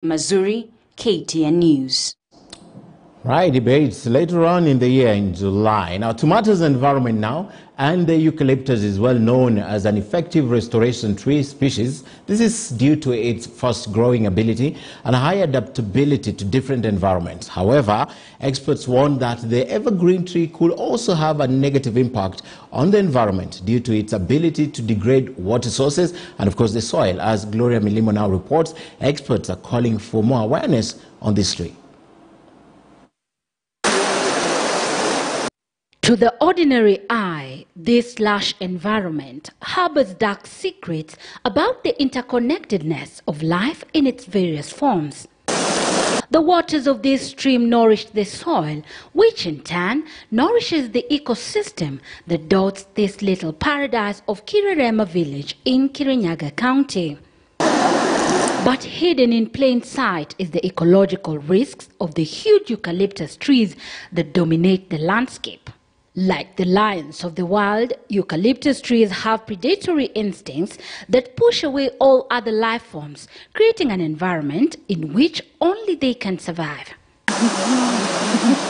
Mazuri, KTN News. Right, debates later on in the year in July. Now, to matters environment now, and the eucalyptus is well known as an effective restoration tree species. This is due to its fast-growing ability and high adaptability to different environments. However, experts warn that the evergreen tree could also have a negative impact on the environment due to its ability to degrade water sources and, of course, the soil. As Gloria Milimo now reports, experts are calling for more awareness on this tree. To the ordinary eye, this lush environment harbors dark secrets about the interconnectedness of life in its various forms. The waters of this stream nourish the soil, which in turn nourishes the ecosystem that dots this little paradise of Kirerema village in Kirinyaga County. But hidden in plain sight is the ecological risks of the huge eucalyptus trees that dominate the landscape. Like the lions of the wild, eucalyptus trees have predatory instincts that push away all other life forms, creating an environment in which only they can survive.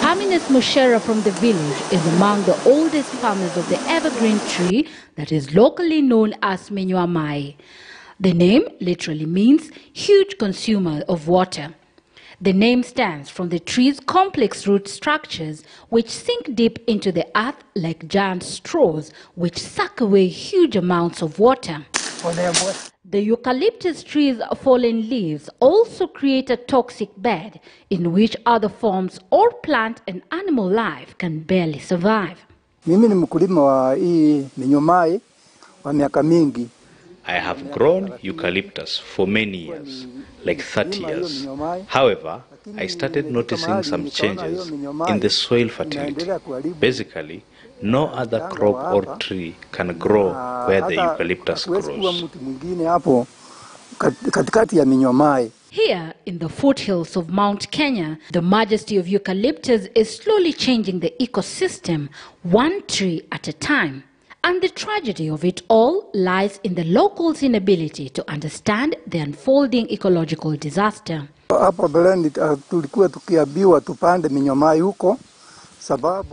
Aminas Mushera from the village is among the oldest farmers of the evergreen tree that is locally known as Menyuamai. The name literally means huge consumer of water. The name stems from the tree's complex root structures, which sink deep into the earth like giant straws, which suck away huge amounts of water. The eucalyptus tree's fallen leaves also create a toxic bed in which other forms or plant and animal life can barely survive. Mimi ni mkulima wa hii Menyuamai wa miaka mingi. I have grown eucalyptus for many years, like 30 years. However, I started noticing some changes in the soil fertility. Basically, no other crop or tree can grow where the eucalyptus grows. Here, in the foothills of Mount Kenya, the majesty of eucalyptus is slowly changing the ecosystem, one tree at a time. And the tragedy of it all lies in the locals' inability to understand the unfolding ecological disaster.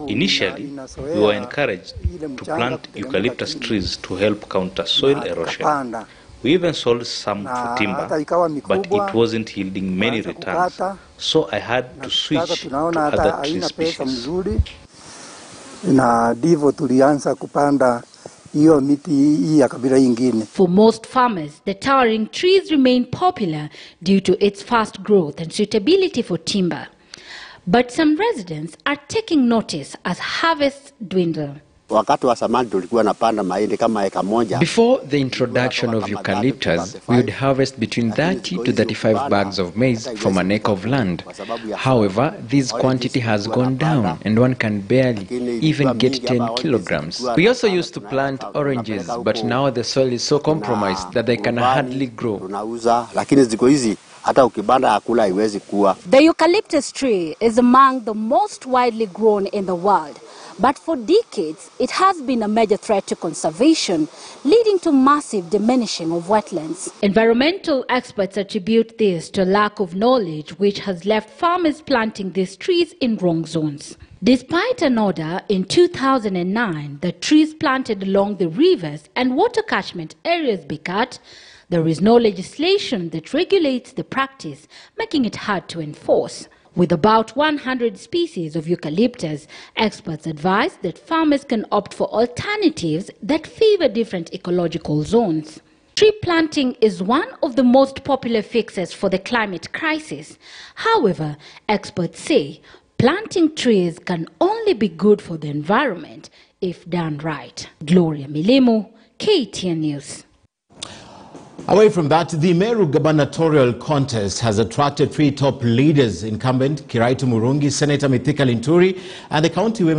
Initially, we were encouraged to plant eucalyptus trees to help counter soil erosion. We even sold some for timber, but it wasn't yielding many returns, so I had to switch to other tree species. For most farmers, the towering trees remain popular due to its fast growth and suitability for timber. But some residents are taking notice as harvests dwindle. Before the introduction of eucalyptus, we would harvest between 30 to 35 bags of maize from an acre of land. However, this quantity has gone down and one can barely even get 10 kilograms. We also used to plant oranges, but now the soil is so compromised that they can hardly grow. The eucalyptus tree is among the most widely grown in the world. But for decades, it has been a major threat to conservation, leading to massive diminishing of wetlands. Environmental experts attribute this to a lack of knowledge, which has left farmers planting these trees in wrong zones. Despite an order in 2009 that trees planted along the rivers and water catchment areas be cut, there is no legislation that regulates the practice, making it hard to enforce. With about 100 species of eucalyptus, experts advise that farmers can opt for alternatives that favor different ecological zones. Tree planting is one of the most popular fixes for the climate crisis. However, experts say planting trees can only be good for the environment if done right. Gloria Milimo, KTN News. Away from that, the Meru gubernatorial contest has attracted three top leaders: incumbent Kiraitu Murungi, Senator Mithika Linturi, and the county women